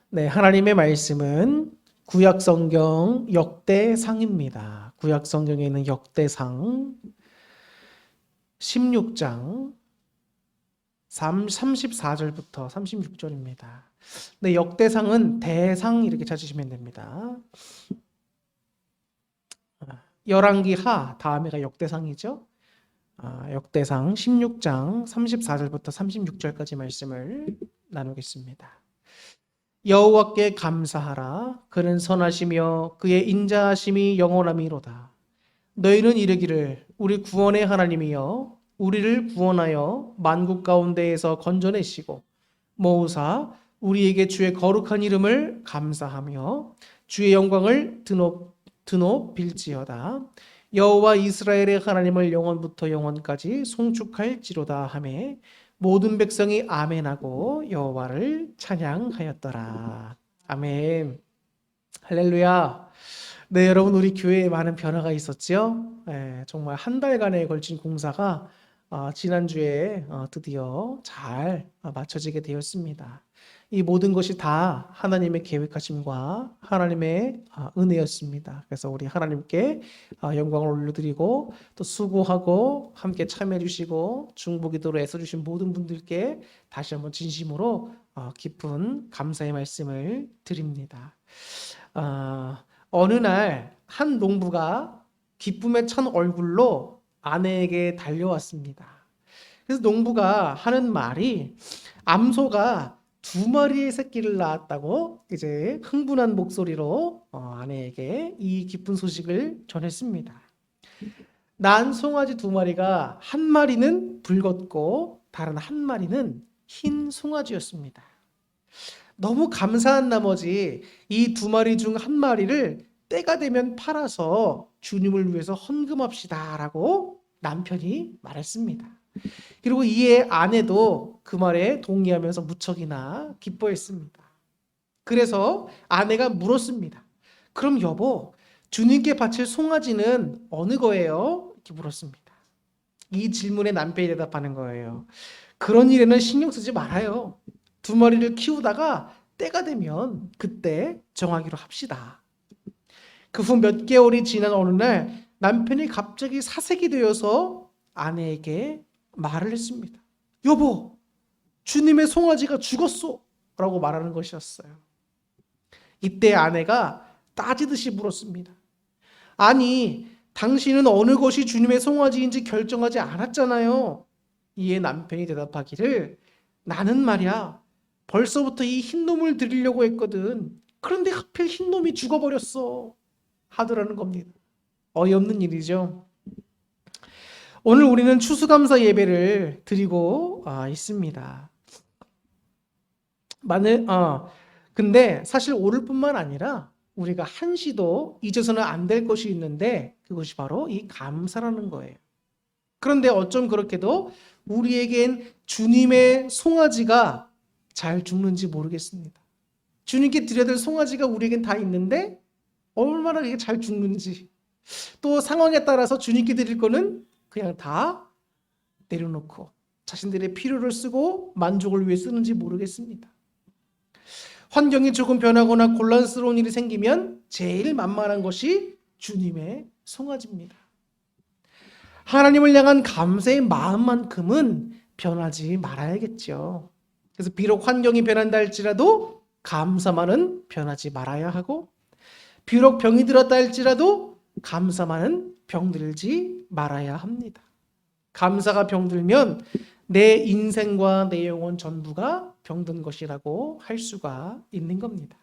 네, 하나님의 말씀은 구약 성경 역대상입니다. 구약 성경에 있는 역대상 16장 34절부터 36절입니다. 네, 역대상은 대상 이렇게 찾으시면 됩니다. 열왕기 하 다음에가 역대상이죠. 역대상 16장 34절부터 36절까지 말씀을 나누겠습니다. 여호와께 감사하라. 그는 선하시며 그의 인자하심이 영원함이로다. 너희는 이르기를 우리 구원의 하나님이여 우리를 구원하여 만국 가운데에서 건져내시고 모으사 우리에게 주의 거룩한 이름을 감사하며 주의 영광을 드높일지어다. 여호와 이스라엘의 하나님을 영원부터 영원까지 송축할지로다 하매 모든 백성이 아멘하고 여호와를 찬양하였더라. 아멘. 할렐루야. 네, 여러분 우리 교회에 많은 변화가 있었죠? 네, 정말 한 달간에 걸친 공사가 지난주에 드디어 잘 마쳐지게 되었습니다. 이 모든 것이 다 하나님의 계획하심과 하나님의 은혜였습니다. 그래서 우리 하나님께 영광을 올려드리고 또 수고하고 함께 참여해 주시고 중보기도로 애써주신 모든 분들께 다시 한번 진심으로 깊은 감사의 말씀을 드립니다. 어느 날 한 농부가 기쁨에 찬 얼굴로 아내에게 달려왔습니다. 그래서 농부가 하는 말이 암소가 2마리의 새끼를 낳았다고 이제 흥분한 목소리로 아내에게 이 기쁜 소식을 전했습니다. 낳은 송아지 2마리가 한 마리는 붉었고 다른 한 마리는 흰 송아지였습니다. 너무 감사한 나머지 이 2마리 중 한 마리를 때가 되면 팔아서 주님을 위해서 헌금합시다라고 남편이 말했습니다. 그리고 이에 아내도 그 말에 동의하면서 무척이나 기뻐했습니다. 그래서 아내가 물었습니다. 그럼 여보, 주님께 바칠 송아지는 어느 거예요? 이렇게 물었습니다. 이 질문에 남편이 대답하는 거예요. 그런 일에는 신경 쓰지 말아요. 2마리를 키우다가 때가 되면 그때 정하기로 합시다. 그 후 몇 개월이 지난 어느 날 남편이 갑자기 사색이 되어서 아내에게 말을 했습니다. 여보, 주님의 송아지가 죽었어 라고 말하는 것이었어요. 이때 아내가 따지듯이 물었습니다. 아니, 당신은 어느 것이 주님의 송아지인지 결정하지 않았잖아요. 이에 남편이 대답하기를 나는 말이야 벌써부터 이 흰놈을 드리려고 했거든. 그런데 하필 흰놈이 죽어버렸어 하더라는 겁니다. 어이없는 일이죠. 오늘 우리는 추수감사 예배를 드리고 있습니다. 근데 사실 오늘 뿐만 아니라 우리가 한시도 잊어서는 안 될 것이 있는데 그것이 바로 이 감사라는 거예요. 그런데 어쩜 그렇게도 우리에겐 주님의 송아지가 잘 죽는지 모르겠습니다. 주님께 드려야 될 송아지가 우리에겐 다 있는데 얼마나 이게 잘 죽는지, 또 상황에 따라서 주님께 드릴 거는 그냥 다 내려놓고 자신들의 필요를 쓰고 만족을 위해 쓰는지 모르겠습니다. 환경이 조금 변하거나 곤란스러운 일이 생기면 제일 만만한 것이 주님의 송아지입니다. 하나님을 향한 감사의 마음만큼은 변하지 말아야겠죠. 그래서 비록 환경이 변한다 할지라도 감사만은 변하지 말아야 하고, 비록 병이 들었다 할지라도 감사만은 병들지 말아야 합니다. 감사가 병들면 내 인생과 내 영혼 전부가 병든 것이라고 할 수가 있는 겁니다.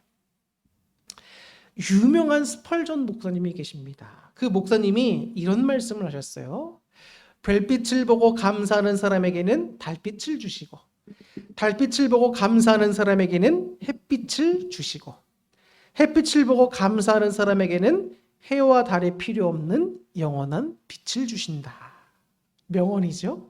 유명한 스펄전 목사님이 계십니다. 그 목사님이 이런 말씀을 하셨어요. 별빛을 보고 감사하는 사람에게는 달빛을 주시고, 달빛을 보고 감사하는 사람에게는 햇빛을 주시고, 햇빛을 보고 감사하는 사람에게는 해와 달이 필요 없는 영원한 빛을 주신다. 명언이죠.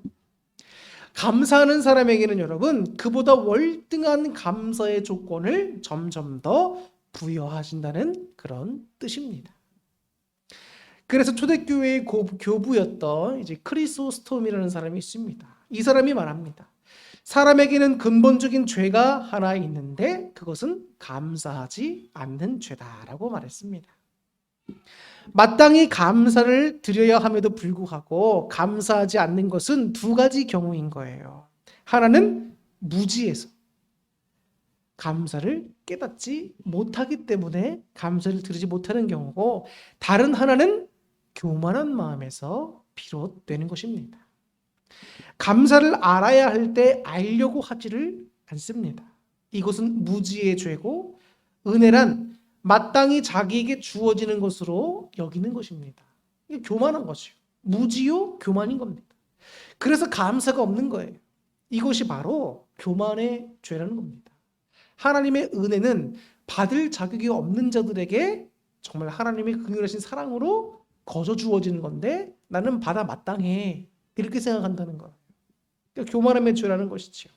감사하는 사람에게는 여러분 그보다 월등한 감사의 조건을 점점 더 부여하신다는 그런 뜻입니다. 그래서 초대교회의 교부였던 이제 크리소스톰이라는 사람이 있습니다. 이 사람이 말합니다. 사람에게는 근본적인 죄가 하나 있는데 그것은 감사하지 않는 죄다라고 말했습니다. 마땅히 감사를 드려야 함에도 불구하고 감사하지 않는 것은 두 가지 경우인 거예요. 하나는 무지해서 감사를 깨닫지 못하기 때문에 감사를 드리지 못하는 경우고, 다른 하나는 교만한 마음에서 비롯되는 것입니다. 감사를 알아야 할 때 알려고 하지를 않습니다. 이것은 무지의 죄고, 은혜란 마땅히 자기에게 주어지는 것으로 여기는 것입니다. 이게 교만한 것이요. 무지요 교만인 겁니다. 그래서 감사가 없는 거예요. 이것이 바로 교만의 죄라는 겁니다. 하나님의 은혜는 받을 자격이 없는 자들에게 정말 하나님의 긍휼하신 사랑으로 거저 주어지는 건데 나는 받아 마땅해, 이렇게 생각한다는 거예요. 그러니까 교만함의 죄라는 것이지요.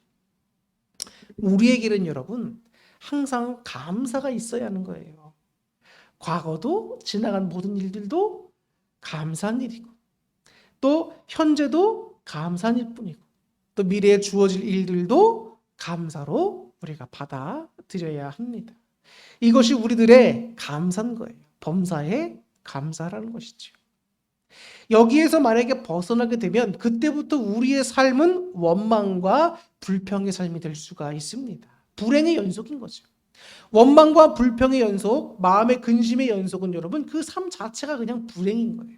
우리에게는 여러분 항상 감사가 있어야 하는 거예요. 과거도 지나간 모든 일들도 감사한 일이고, 또 현재도 감사한 일뿐이고, 또 미래에 주어질 일들도 감사로 우리가 받아들여야 합니다. 이것이 우리들의 감사인 거예요. 범사에 감사라는 것이죠. 여기에서 만약에 벗어나게 되면 그때부터 우리의 삶은 원망과 불평의 삶이 될 수가 있습니다. 불행의 연속인 거죠. 원망과 불평의 연속, 마음의 근심의 연속은 여러분 그 삶 자체가 그냥 불행인 거예요.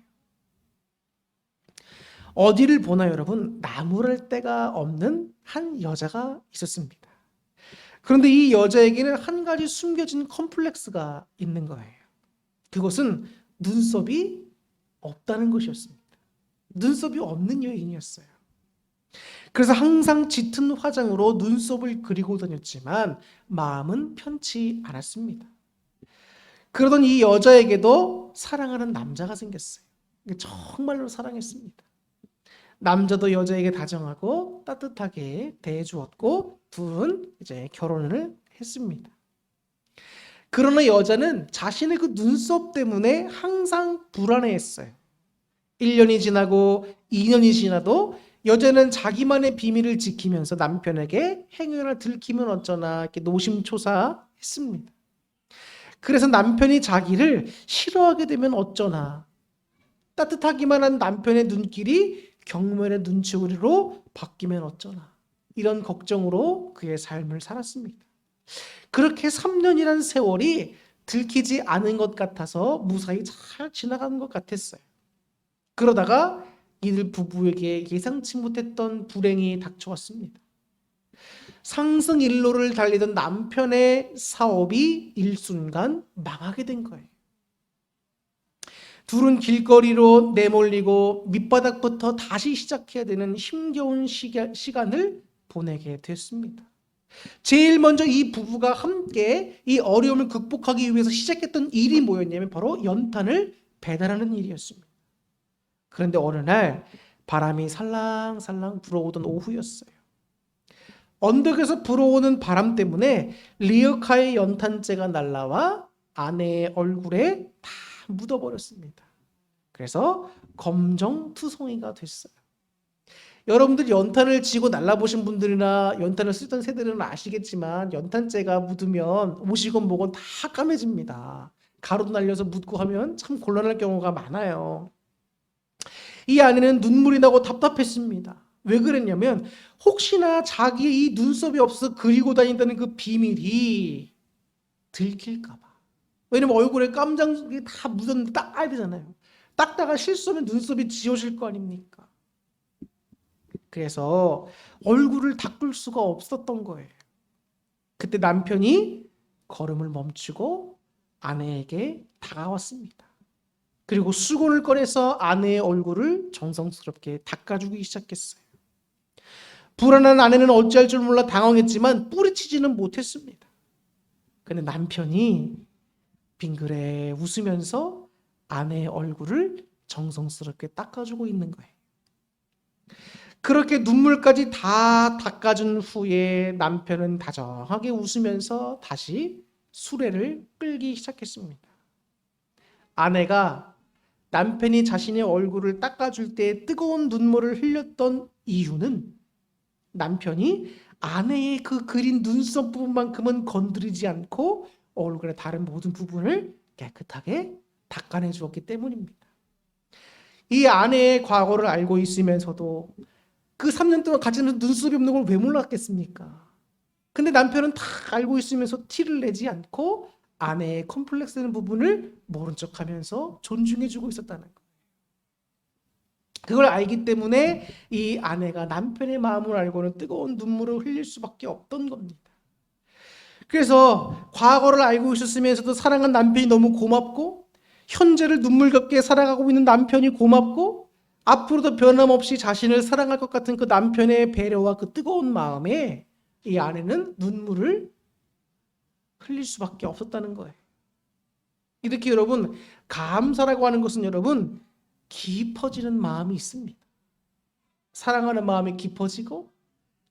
어디를 보나 여러분 나무랄 데가 없는 한 여자가 있었습니다. 그런데 이 여자에게는 한 가지 숨겨진 컴플렉스가 있는 거예요. 그것은 눈썹이 없다는 것이었습니다. 눈썹이 없는 여인이었어요. 그래서 항상 짙은 화장으로 눈썹을 그리고 다녔지만 마음은 편치 않았습니다. 그러던 이 여자에게도 사랑하는 남자가 생겼어요. 정말로 사랑했습니다. 남자도 여자에게 다정하고 따뜻하게 대해주었고 둘은 이제 결혼을 했습니다. 그러나 여자는 자신의 그 눈썹 때문에 항상 불안해했어요. 1년이 지나고 2년이 지나도 여자는 자기만의 비밀을 지키면서 남편에게 행여나 들키면 어쩌나 이렇게 노심초사했습니다. 그래서 남편이 자기를 싫어하게 되면 어쩌나, 따뜻하기만 한 남편의 눈길이 경멸의 눈치우리로 바뀌면 어쩌나, 이런 걱정으로 그의 삶을 살았습니다. 그렇게 3년이라는 세월이 들키지 않은 것 같아서 무사히 잘 지나가는 것 같았어요. 그러다가 이들 부부에게 예상치 못했던 불행이 닥쳐왔습니다. 상승일로를 달리던 남편의 사업이 일순간 망하게 된 거예요. 둘은 길거리로 내몰리고 밑바닥부터 다시 시작해야 되는 힘겨운 시간을 보내게 됐습니다. 제일 먼저 이 부부가 함께 이 어려움을 극복하기 위해서 시작했던 일이 뭐였냐면 바로 연탄을 배달하는 일이었습니다. 그런데 어느 날 바람이 살랑살랑 불어오던 오후였어요. 언덕에서 불어오는 바람 때문에 리어카의 연탄재가 날라와 아내의 얼굴에 다 묻어버렸습니다. 그래서 검정투성이가 됐어요. 여러분들 연탄을 쥐고 날라보신 분들이나 연탄을 쓰던 세대들은 아시겠지만 연탄재가 묻으면 옷이건 뭐건 다 까매집니다. 가루도 날려서 묻고 하면 참 곤란할 경우가 많아요. 이 아내는 눈물이 나고 답답했습니다. 왜 그랬냐면 혹시나 자기의 이 눈썹이 없어서 그리고 다닌다는 그 비밀이 들킬까 봐. 왜냐면 얼굴에 깜장이 다 묻었는데 닦아야 되잖아요. 닦다가 실수하면 눈썹이 지워질 거 아닙니까? 그래서 얼굴을 닦을 수가 없었던 거예요. 그때 남편이 걸음을 멈추고 아내에게 다가왔습니다. 그리고 수건을 꺼내서 아내의 얼굴을 정성스럽게 닦아주기 시작했어요. 불안한 아내는 어찌할 줄 몰라 당황했지만 뿌리치지는 못했습니다. 그런데 남편이 빙그레 웃으면서 아내의 얼굴을 정성스럽게 닦아주고 있는 거예요. 그렇게 눈물까지 다 닦아준 후에 남편은 다정하게 웃으면서 다시 수레를 끌기 시작했습니다. 아내가 남편이 자신의 얼굴을 닦아줄 때 뜨거운 눈물을 흘렸던 이유는 남편이 아내의 그 그린 눈썹 부분만큼은 건드리지 않고 얼굴의 다른 모든 부분을 깨끗하게 닦아내 주었기 때문입니다. 이 아내의 과거를 알고 있으면서도 그 3년 동안 같이 하면서 눈썹이 없는 걸 왜 몰랐겠습니까? 근데 남편은 다 알고 있으면서 티를 내지 않고 아내의 컴플렉스 되는 부분을 모른 척하면서 존중해주고 있었다는 거예요. 그걸 알기 때문에 이 아내가 남편의 마음을 알고는 뜨거운 눈물을 흘릴 수밖에 없던 겁니다. 그래서 과거를 알고 있었으면서도 사랑한 남편이 너무 고맙고 현재를 눈물겹게 살아가고 있는 남편이 고맙고 앞으로도 변함없이 자신을 사랑할 것 같은 그 남편의 배려와 그 뜨거운 마음에 이 아내는 눈물을 흘릴 수밖에 없었다는 거예요. 이렇게 여러분, 감사라고 하는 것은 여러분 깊어지는 마음이 있습니다. 사랑하는 마음이 깊어지고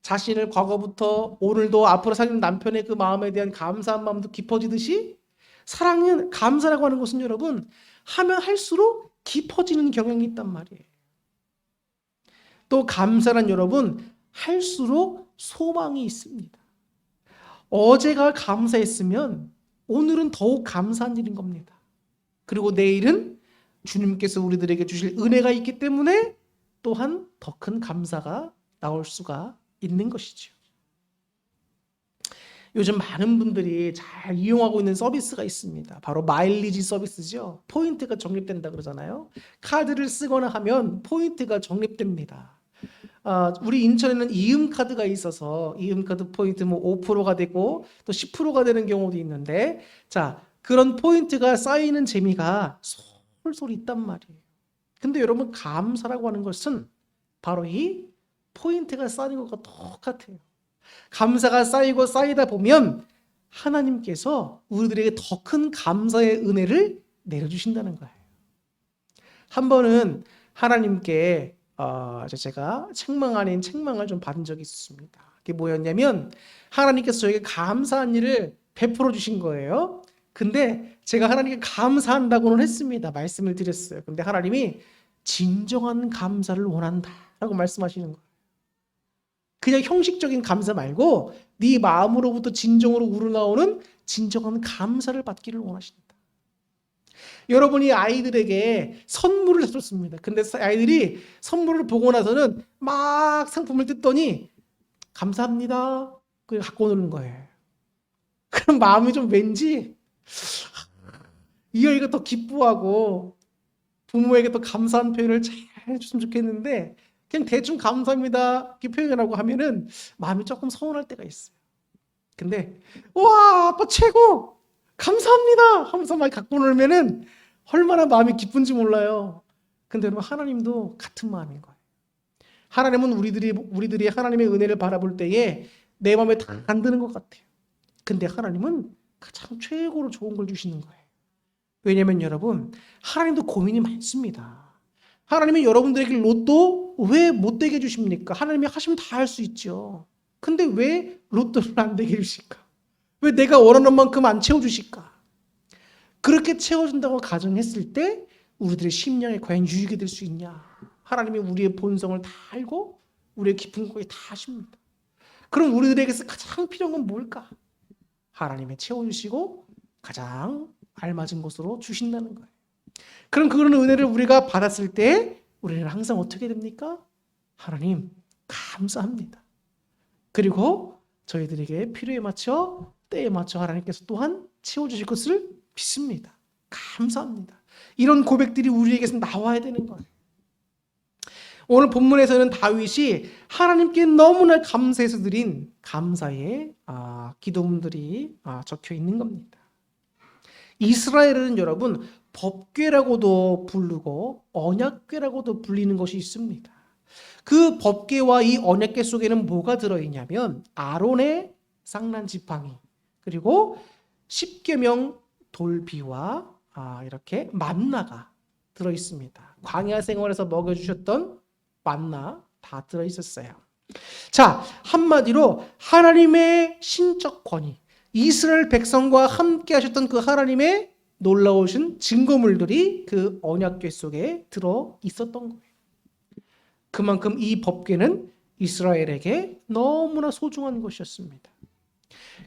자신을 과거부터 오늘도 앞으로 사귀는 남편의 그 마음에 대한 감사한 마음도 깊어지듯이 사랑은, 감사라고 하는 것은 여러분 하면 할수록 깊어지는 경향이 있단 말이에요. 또 감사란 여러분 할수록 소망이 있습니다. 어제가 감사했으면 오늘은 더욱 감사한 일인 겁니다. 그리고 내일은 주님께서 우리들에게 주실 은혜가 있기 때문에 또한 더 큰 감사가 나올 수가 있는 것이죠. 요즘 많은 분들이 잘 이용하고 있는 서비스가 있습니다. 바로 마일리지 서비스죠. 포인트가 적립된다 그러잖아요. 카드를 쓰거나 하면 포인트가 적립됩니다. 우리 인천에는 이음카드가 있어서 이음카드 포인트 뭐 5%가 되고 또 10%가 되는 경우도 있는데, 자, 그런 포인트가 쌓이는 재미가 솔솔 있단 말이에요. 근데 여러분, 감사라고 하는 것은 바로 이 포인트가 쌓이는 것과 똑같아요. 감사가 쌓이고 쌓이다 보면 하나님께서 우리들에게 더 큰 감사의 은혜를 내려주신다는 거예요. 한 번은 하나님께 제가 책망 아닌 책망을 좀 받은 적이 있었습니다. 그게 뭐였냐면 하나님께서 저에게 감사한 일을 베풀어 주신 거예요. 근데 제가 하나님께 감사한다고는 했습니다. 말씀을 드렸어요. 근데 하나님이 진정한 감사를 원한다라고 말씀하시는 거예요. 그냥 형식적인 감사 말고 네 마음으로부터 진정으로 우러나오는 진정한 감사를 받기를 원하신다. 여러분이 아이들에게 선물을 사줬습니다. 근데 아이들이 선물을 보고 나서는 막 상품을 뜯더니 감사합니다. 그걸 갖고 노는 거예요. 그럼 마음이 좀 왠지 이 아이가 더 기뻐하고 부모에게 더 감사한 표현을 잘 해줬으면 좋겠는데 그냥 대충 감사합니다 이렇게 표현하고 하면은 마음이 조금 서운할 때가 있어요. 근데 와 아빠 최고 감사합니다 하면서 막 갖고 놀면은 얼마나 마음이 기쁜지 몰라요. 근데 여러분, 하나님도 같은 마음인 거예요. 하나님은 우리들이 하나님의 은혜를 바라볼 때에 내 마음에 다 안 드는 것 같아요. 근데 하나님은 가장 최고로 좋은 걸 주시는 거예요. 왜냐면 여러분, 하나님도 고민이 많습니다. 하나님이 여러분들에게 로또 왜 못 되게 해주십니까? 하나님이 하시면 다 할 수 있죠. 근데 왜 로또를 안 되게 해주실까? 왜 내가 원하는 만큼 안 채워주실까? 그렇게 채워준다고 가정했을 때 우리들의 심령에 과연 유익이 될 수 있냐? 하나님이 우리의 본성을 다 알고 우리의 깊은 곳에 다 아십니다. 그럼 우리들에게서 가장 필요한 건 뭘까? 하나님이 채워주시고 가장 알맞은 곳으로 주신다는 거예요. 그럼 그런 은혜를 우리가 받았을 때 우리는 항상 어떻게 됩니까? 하나님 감사합니다. 그리고 저희들에게 필요에 맞춰 때에 맞춰 하나님께서 또한 채워주실 것을 믿습니다. 감사합니다. 이런 고백들이 우리에게서 나와야 되는 거예요. 오늘 본문에서는 다윗이 하나님께 너무나 감사해서 드린 감사의 기도문들이 적혀 있는 겁니다. 이스라엘은 여러분 법궤라고도 부르고 언약궤라고도 불리는 것이 있습니다. 그 법궤와 이 언약궤 속에는 뭐가 들어있냐면 아론의 쌍난 지팡이, 그리고 십계명 돌비와 이렇게 만나가 들어있습니다. 광야 생활에서 먹여주셨던 만나 다 들어있었어요. 자, 한마디로 하나님의 신적 권위, 이스라엘 백성과 함께 하셨던 그 하나님의 놀라우신 증거물들이 그 언약궤 속에 들어 있었던 거예요. 그만큼 이 법궤는 이스라엘에게 너무나 소중한 것이었습니다.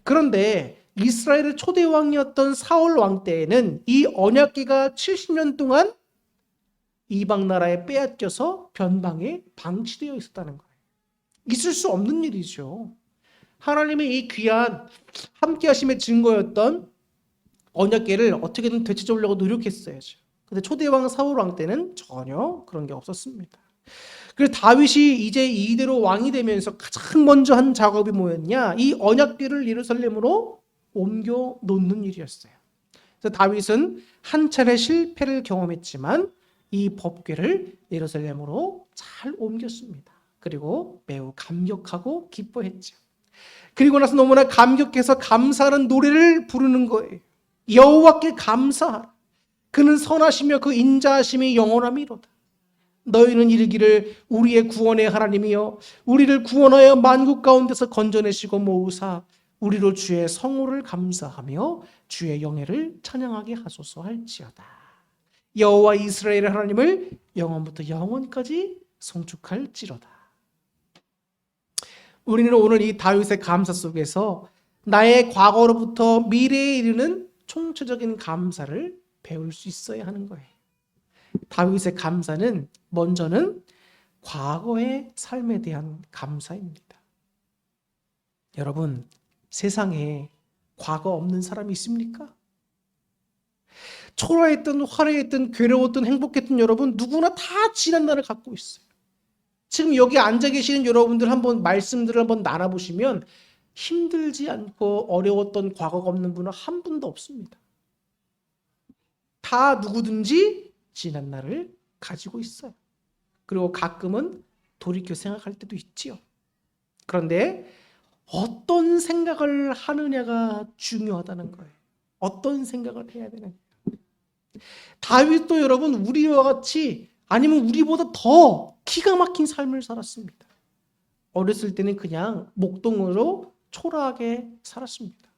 그런데 이스라엘의 초대 왕이었던 사울 왕 때에는 이 언약궤가 70년 동안 이방 나라에 빼앗겨서 변방에 방치되어 있었다는 거예요. 있을 수 없는 일이죠. 하나님의 이 귀한 함께 하심의 증거였던 언약궤를 어떻게든 되찾으려고 노력했어야죠. 근데 초대왕 사울 왕 때는 전혀 그런 게 없었습니다. 그래서 다윗이 이제 이대로 왕이 되면서 가장 먼저 한 작업이 뭐였냐? 이 언약궤를 예루살렘으로 옮겨 놓는 일이었어요. 그래서 다윗은 한 차례 실패를 경험했지만 이 법궤를 예루살렘으로 잘 옮겼습니다. 그리고 매우 감격하고 기뻐했죠. 그리고 나서 너무나 감격해서 감사하는 노래를 부르는 거예요. 여호와께 감사하라. 그는 선하시며 그 인자하심이 영원함이로다. 너희는 이르기를 우리의 구원의 하나님이여 우리를 구원하여 만국 가운데서 건져내시고 모으사 우리로 주의 성호를 감사하며 주의 영예를 찬양하게 하소서 할지어다. 여호와 이스라엘의 하나님을 영원부터 영원까지 송축할지로다. 우리는 오늘 이 다윗의 감사 속에서 나의 과거로부터 미래에 이르는 총체적인 감사를 배울 수 있어야 하는 거예요. 다윗의 감사는 먼저는 과거의 삶에 대한 감사입니다. 여러분, 세상에 과거 없는 사람이 있습니까? 초라했든 화려했든 괴로웠든 행복했든 여러분 누구나 다 지난 날을 갖고 있어요. 지금 여기 앉아 계시는 여러분들 한번 말씀들을 한번 나눠보시면 힘들지 않고 어려웠던 과거가 없는 분은 한 분도 없습니다. 다 누구든지 지난 날을 가지고 있어요. 그리고 가끔은 돌이켜 생각할 때도 있지요. 그런데 어떤 생각을 하느냐가 중요하다는 거예요. 어떤 생각을 해야 되느냐. 다윗도 여러분 우리와 같이 아니면 우리보다 더 기가 막힌 삶을 살았습니다. 어렸을 때는 그냥 목동으로 초라하게 살았습니다.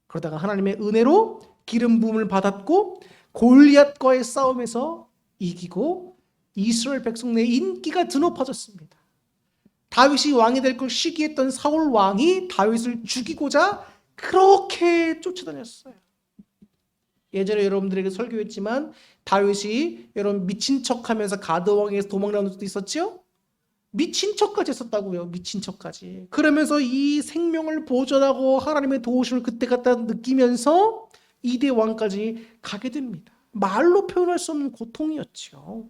그러다가 하나님의 은혜로 기름 부음을 받았고 골리앗과의 싸움에서 이기고 이스라엘 백성 내 인기가 드높아졌습니다. 다윗이 왕이 될 걸 시기했던 사울 왕이 다윗을 죽이고자 그렇게 쫓아다녔어요. 예전에 여러분들에게 설교했지만 다윗이 여러분 미친 척하면서 가드 왕에서 도망나는 적도 있었죠? 미친 척까지 했었다고요. 미친 척까지. 그러면서 이 생명을 보존하고 하나님의 도우심을 그때 갖다 느끼면서 2대 왕까지 가게 됩니다. 말로 표현할 수 없는 고통이었죠.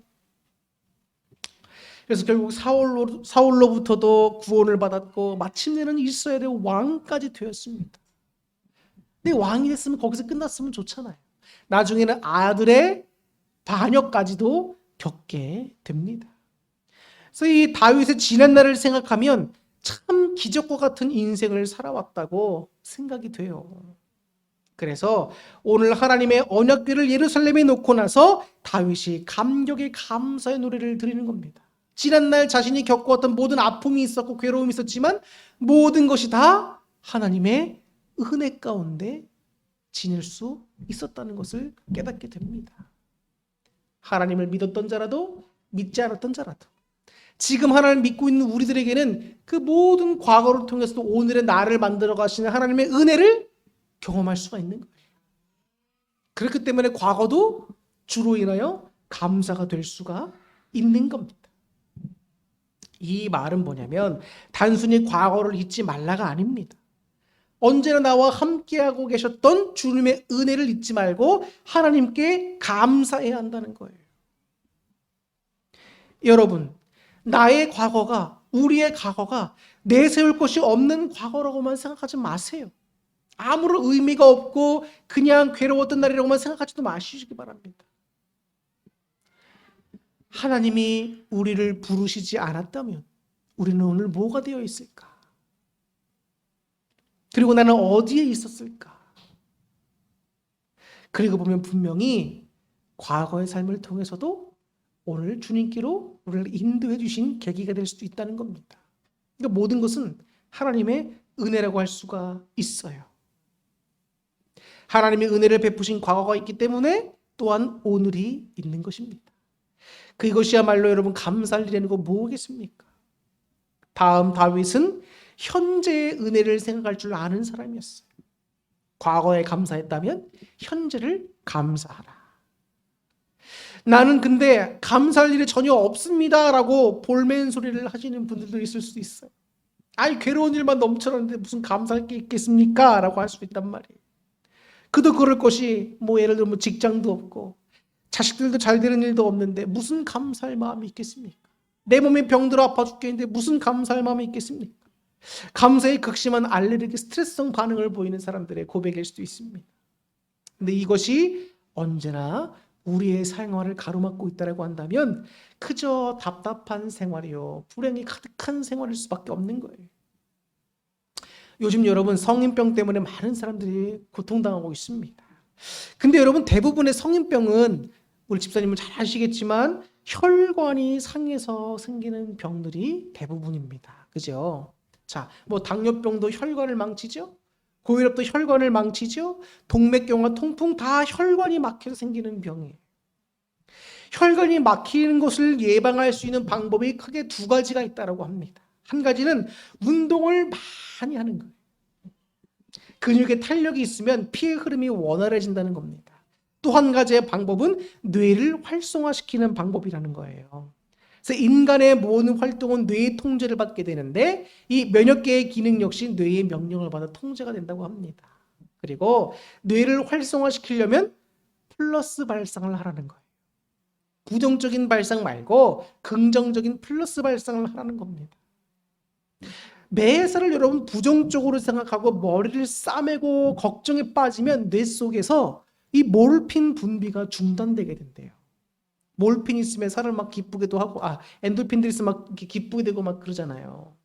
그래서 결국 사울로부터도 구원을 받았고 마침내는 이스라엘의 왕까지 되었습니다. 근데 왕이 됐으면 거기서 끝났으면 좋잖아요. 나중에는 아들의 반역까지도 겪게 됩니다. 그래서 이 다윗의 지난 날을 생각하면 참 기적과 같은 인생을 살아왔다고 생각이 돼요. 그래서 오늘 하나님의 언약궤를 예루살렘에 놓고 나서 다윗이 감격의 감사의 노래를 드리는 겁니다. 지난날 자신이 겪어왔던 모든 아픔이 있었고 괴로움이 있었지만 모든 것이 다 하나님의 은혜 가운데 지닐 수 있었다는 것을 깨닫게 됩니다. 하나님을 믿었던 자라도 믿지 않았던 자라도 지금 하나님을 믿고 있는 우리들에게는 그 모든 과거를 통해서도 오늘의 나를 만들어 가시는 하나님의 은혜를 경험할 수가 있는 거예요. 그렇기 때문에 과거도 주로 인하여 감사가 될 수가 있는 겁니다. 이 말은 뭐냐면 단순히 과거를 잊지 말라가 아닙니다. 언제나 나와 함께하고 계셨던 주님의 은혜를 잊지 말고 하나님께 감사해야 한다는 거예요. 여러분, 나의 과거가, 우리의 과거가 내세울 것이 없는 과거라고만 생각하지 마세요. 아무런 의미가 없고 그냥 괴로웠던 날이라고만 생각하지도 마시기 바랍니다. 하나님이 우리를 부르시지 않았다면 우리는 오늘 뭐가 되어 있을까? 그리고 나는 어디에 있었을까? 그리고 보면 분명히 과거의 삶을 통해서도 오늘 주님께로 우리를 인도해 주신 계기가 될 수도 있다는 겁니다. 그러니까 모든 것은 하나님의 은혜라고 할 수가 있어요. 하나님의 은혜를 베푸신 과거가 있기 때문에 또한 오늘이 있는 것입니다. 그것이야말로 여러분 감사할 일이 아니고 뭐겠습니까? 다음 다윗은 현재의 은혜를 생각할 줄 아는 사람이었어요. 과거에 감사했다면 현재를 감사하라. 나는 근데 감사할 일이 전혀 없습니다 라고 볼멘 소리를 하시는 분들도 있을 수도 있어요. 아니 괴로운 일만 넘쳐나는데 무슨 감사할 게 있겠습니까? 라고 할 수도 있단 말이에요. 그도 그럴 것이 예를 들면 직장도 없고 자식들도 잘 되는 일도 없는데 무슨 감사할 마음이 있겠습니까? 내 몸에 병들어 아파 죽겠는데 무슨 감사할 마음이 있겠습니까? 감사에 극심한 알레르기 스트레스성 반응을 보이는 사람들의 고백일 수도 있습니다. 근데 이것이 언제나 우리의 생활을 가로막고 있다고 한다면 그저 답답한 생활이요, 불행이 가득한 생활일 수밖에 없는 거예요. 요즘 여러분 성인병 때문에 많은 사람들이 고통당하고 있습니다. 근데 여러분 대부분의 성인병은 우리 집사님은 잘 아시겠지만 혈관이 상해서 생기는 병들이 대부분입니다. 그죠? 자, 당뇨병도 혈관을 망치죠? 고혈압도 혈관을 망치죠? 동맥경화, 통풍 다 혈관이 막혀서 생기는 병이에요. 혈관이 막히는 것을 예방할 수 있는 방법이 크게 두 가지가 있다고 합니다. 한 가지는 운동을 많이 하는 거예요. 근육에 탄력이 있으면 피의 흐름이 원활해진다는 겁니다. 또 한 가지의 방법은 뇌를 활성화시키는 방법이라는 거예요. 그래서 인간의 모든 활동은 뇌의 통제를 받게 되는데 이 면역계의 기능 역시 뇌의 명령을 받아 통제가 된다고 합니다. 그리고 뇌를 활성화시키려면 플러스 발상을 하라는 거예요. 부정적인 발상 말고 긍정적인 플러스 발상을 하라는 겁니다. 매사를 여러분 부정적으로 생각하고 머리를 싸매고 걱정에 빠지면 뇌 속에서 이 몰핀 분비가 중단되게 된대요. 몰핀 있으면 살을 막 기쁘기도 하고, 엔돌핀들 있으면 막 기쁘게 되고 막 그러잖아요.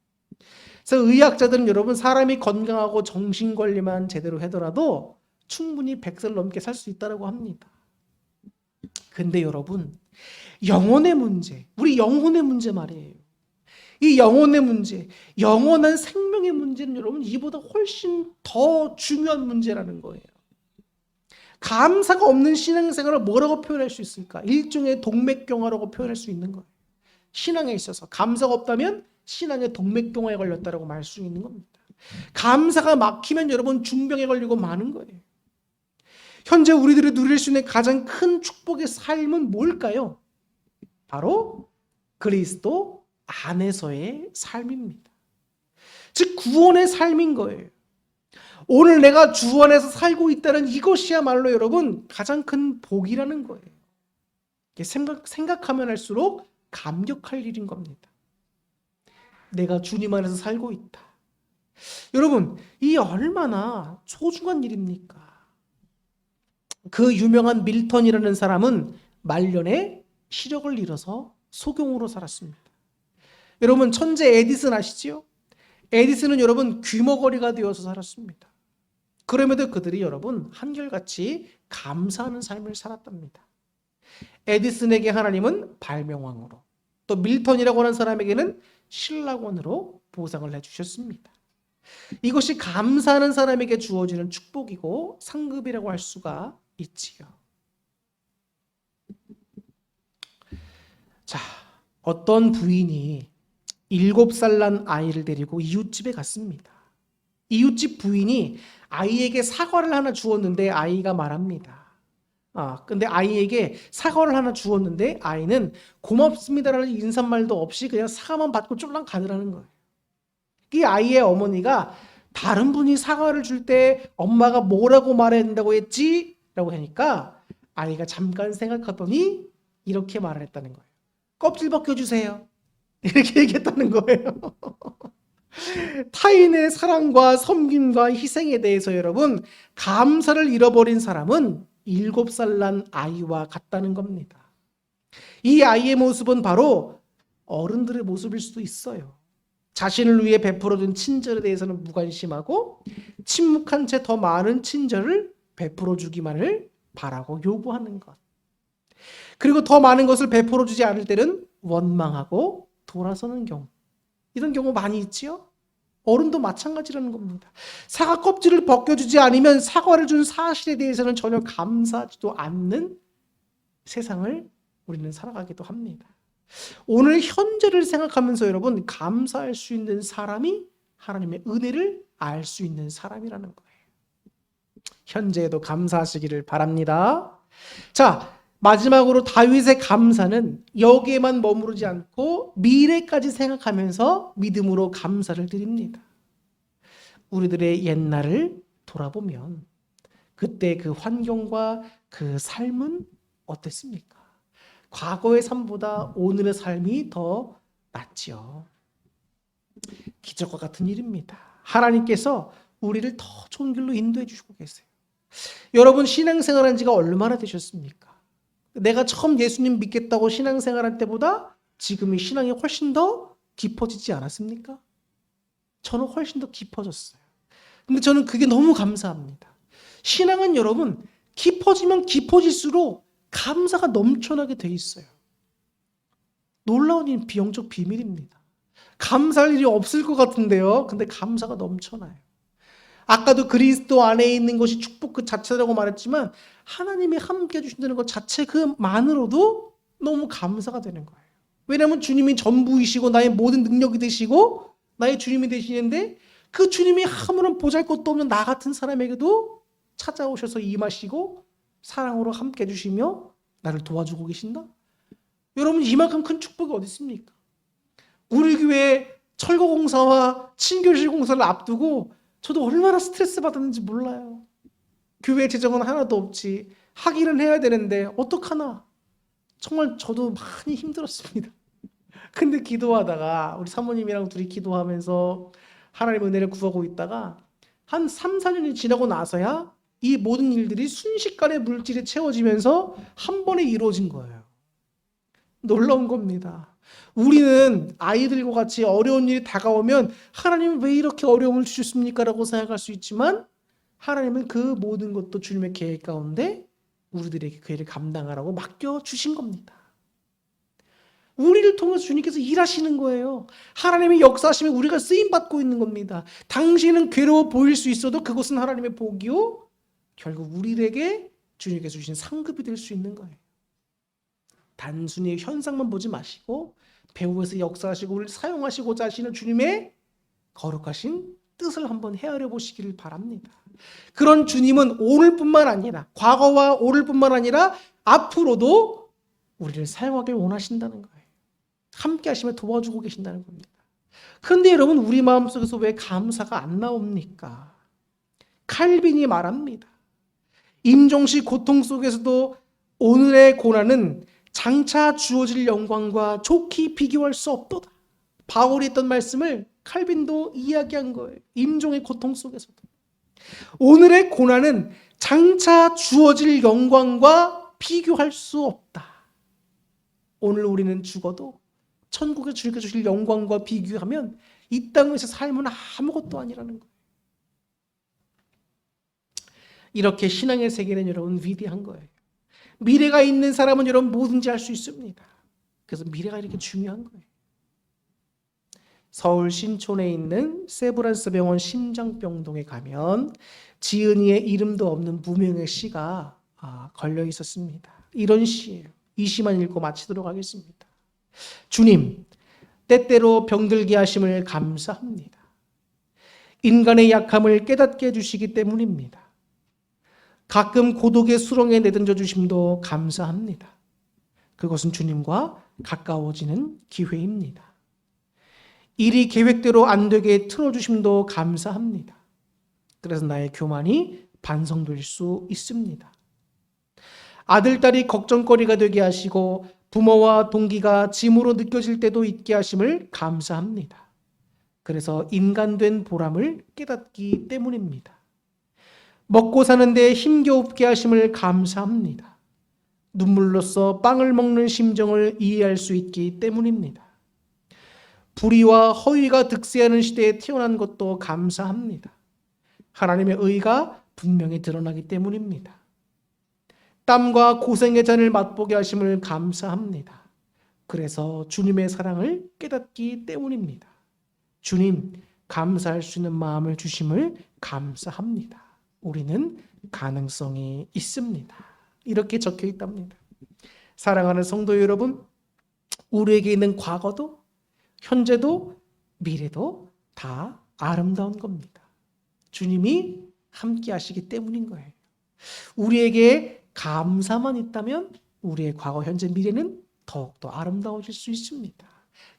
그래서 의학자들은 여러분 사람이 건강하고 정신관리만 제대로 하더라도 충분히 100살 넘게 살 수 있다고 합니다. 근데 여러분 영혼의 문제, 우리 영혼의 문제 말이에요. 이 영혼의 문제, 영원한 생명의 문제는 여러분 이보다 훨씬 더 중요한 문제라는 거예요. 감사가 없는 신앙생활을 뭐라고 표현할 수 있을까? 일종의 동맥경화라고 표현할 수 있는 거예요. 신앙에 있어서 감사가 없다면 신앙의 동맥경화에 걸렸다고 말 수 있는 겁니다. 감사가 막히면 여러분 중병에 걸리고 마는 거예요. 현재 우리들이 누릴 수 있는 가장 큰 축복의 삶은 뭘까요? 바로 그리스도 안에서의 삶입니다. 즉 구원의 삶인 거예요. 오늘 내가 주 안에서 살고 있다는 이것이야말로 여러분 가장 큰 복이라는 거예요. 생각하면 할수록 감격할 일인 겁니다. 내가 주님 안에서 살고 있다. 여러분 이 얼마나 소중한 일입니까? 그 유명한 밀턴이라는 사람은 말년에 시력을 잃어서 소경으로 살았습니다. 여러분 천재 에디슨 아시지요? 에디슨은 여러분 귀머거리가 되어서 살았습니다. 그럼에도 그들이 여러분 한결같이 감사하는 삶을 살았답니다. 에디슨에게 하나님은 발명왕으로, 또 밀턴이라고 하는 사람에게는 신랑원으로 보상을 해주셨습니다. 이것이 감사하는 사람에게 주어지는 축복이고 상급이라고 할 수가 있지요. 자, 어떤 부인이 7살 난 아이를 데리고 이웃집에 갔습니다. 이웃집 부인이 아이에게 사과를 하나 주었는데 아이가 말합니다. 근데 아이에게 사과를 하나 주었는데 아이는 고맙습니다라는 인사말도 없이 그냥 사과만 받고 쫄랑 가더라는 거예요. 이 아이의 어머니가 다른 분이 사과를 줄 때 엄마가 뭐라고 말해야 된다고 했지? 라고 하니까 아이가 잠깐 생각하더니 이렇게 말을 했다는 거예요. 껍질 벗겨주세요. 이렇게 얘기했다는 거예요. 타인의 사랑과 섬김과 희생에 대해서 여러분 감사를 잃어버린 사람은 7살 난 아이와 같다는 겁니다. 이 아이의 모습은 바로 어른들의 모습일 수도 있어요. 자신을 위해 베풀어준 친절에 대해서는 무관심하고 침묵한 채 더 많은 친절을 베풀어주기만을 바라고 요구하는 것. 그리고 더 많은 것을 베풀어주지 않을 때는 원망하고 돌아서는 경우. 이런 경우 많이 있지요? 어른도 마찬가지라는 겁니다. 사과 껍질을 벗겨주지 않으면 사과를 준 사실에 대해서는 전혀 감사하지도 않는 세상을 우리는 살아가기도 합니다. 오늘 현재를 생각하면서 여러분 감사할 수 있는 사람이 하나님의 은혜를 알 수 있는 사람이라는 거예요. 현재에도 감사하시기를 바랍니다. 자, 마지막으로 다윗의 감사는 여기에만 머무르지 않고 미래까지 생각하면서 믿음으로 감사를 드립니다. 우리들의 옛날을 돌아보면 그때 그 환경과 그 삶은 어땠습니까? 과거의 삶보다 오늘의 삶이 더 낫지요. 기적과 같은 일입니다. 하나님께서 우리를 더 좋은 길로 인도해 주시고 계세요. 여러분 신앙생활한 지가 얼마나 되셨습니까? 내가 처음 예수님 믿겠다고 신앙생활할 때보다 지금의 신앙이 훨씬 더 깊어지지 않았습니까? 저는 훨씬 더 깊어졌어요. 근데 저는 그게 너무 감사합니다. 신앙은 여러분 깊어지면 깊어질수록 감사가 넘쳐나게 돼 있어요. 놀라운 일 비영적 비밀입니다. 감사할 일이 없을 것 같은데요. 근데 감사가 넘쳐나요. 아까도 그리스도 안에 있는 것이 축복 그 자체라고 말했지만 하나님이 함께 해주신다는 것 자체 그만으로도 너무 감사가 되는 거예요. 왜냐하면 주님이 전부이시고 나의 모든 능력이 되시고 나의 주님이 되시는데 그 주님이 아무런 보잘것도 없는 나 같은 사람에게도 찾아오셔서 임하시고 사랑으로 함께 해주시며 나를 도와주고 계신다? 여러분 이만큼 큰 축복이 어디 있습니까? 우리 교회 철거공사와 친교실 공사를 앞두고 저도 얼마나 스트레스 받았는지 몰라요. 교회 재정은 하나도 없지. 하기는 해야 되는데 어떡하나. 정말 저도 많이 힘들었습니다. 근데 기도하다가 우리 사모님이랑 둘이 기도하면서 하나님의 은혜를 구하고 있다가 한 3, 4년이 지나고 나서야 이 모든 일들이 순식간에 물질이 채워지면서 한 번에 이루어진 거예요. 놀라운 겁니다. 우리는 아이들과 같이 어려운 일이 다가오면 하나님은 왜 이렇게 어려움을 주셨습니까? 라고 생각할 수 있지만 하나님은 그 모든 것도 주님의 계획 가운데 우리들에게 그 일을 감당하라고 맡겨주신 겁니다. 우리를 통해서 주님께서 일하시는 거예요. 하나님의 역사하시면 우리가 쓰임받고 있는 겁니다. 당신은 괴로워 보일 수 있어도 그것은 하나님의 복이요 결국 우리에게 주님께서 주신 상급이 될 수 있는 거예요. 단순히 현상만 보지 마시고 배후에서 역사하시고 우리를 사용하시고자 하시는 주님의 거룩하신 뜻을 한번 헤아려 보시기를 바랍니다. 그런 주님은 오늘뿐만 아니라 과거와 오늘뿐만 아니라 앞으로도 우리를 사용하길 원하신다는 거예요. 함께 하시며 도와주고 계신다는 겁니다. 그런데 여러분 우리 마음속에서 왜 감사가 안 나옵니까? 칼빈이 말합니다. 임종시 고통 속에서도 오늘의 고난은 장차 주어질 영광과 좋게 비교할 수 없도다. 바울이 했던 말씀을 칼빈도 이야기한 거예요. 임종의 고통 속에서도. 오늘의 고난은 장차 주어질 영광과 비교할 수 없다. 오늘 우리는 죽어도 천국에 주님께 주실 영광과 비교하면 이 땅에서 삶은 아무것도 아니라는 거예요. 이렇게 신앙의 세계는 여러분 위대한 거예요. 미래가 있는 사람은 여러분 뭐든지 할 수 있습니다. 그래서 미래가 이렇게 중요한 거예요. 서울 신촌에 있는 세브란스 병원 심장병동에 가면 지은이의 이름도 없는 무명의 시가 걸려 있었습니다. 이런 시예요. 이 시만 읽고 마치도록 하겠습니다. 주님, 때때로 병들게 하심을 감사합니다. 인간의 약함을 깨닫게 해주시기 때문입니다. 가끔 고독의 수렁에 내던져 주심도 감사합니다. 그것은 주님과 가까워지는 기회입니다. 일이 계획대로 안 되게 틀어주심도 감사합니다. 그래서 나의 교만이 반성될 수 있습니다. 아들, 딸이 걱정거리가 되게 하시고 부모와 동기가 짐으로 느껴질 때도 있게 하심을 감사합니다. 그래서 인간된 보람을 깨닫기 때문입니다. 먹고 사는데 힘겨웁게 하심을 감사합니다. 눈물로써 빵을 먹는 심정을 이해할 수 있기 때문입니다. 불의와 허위가 득세하는 시대에 태어난 것도 감사합니다. 하나님의 의가 분명히 드러나기 때문입니다. 땀과 고생의 잔을 맛보게 하심을 감사합니다. 그래서 주님의 사랑을 깨닫기 때문입니다. 주님, 감사할 수 있는 마음을 주심을 감사합니다. 우리는 가능성이 있습니다. 이렇게 적혀 있답니다. 사랑하는 성도 여러분, 우리에게 있는 과거도 현재도 미래도 다 아름다운 겁니다. 주님이 함께 하시기 때문인 거예요. 우리에게 감사만 있다면 우리의 과거, 현재, 미래는 더욱더 아름다워질 수 있습니다.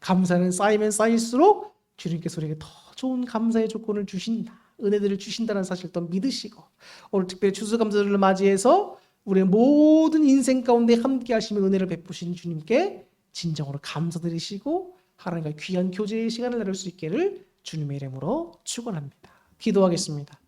감사는 쌓이면 쌓일수록 주님께서 우리에게 더 좋은 감사의 조건을 주신다. 은혜들을 주신다는 사실 또 믿으시고, 오늘 특별히 추수감사절을 맞이해서 우리의 모든 인생 가운데 함께 하시며 은혜를 베푸신 주님께 진정으로 감사드리시고 하나님과 귀한 교제의 시간을 나눌 수 있기를 주님의 이름으로 축원합니다. 기도하겠습니다.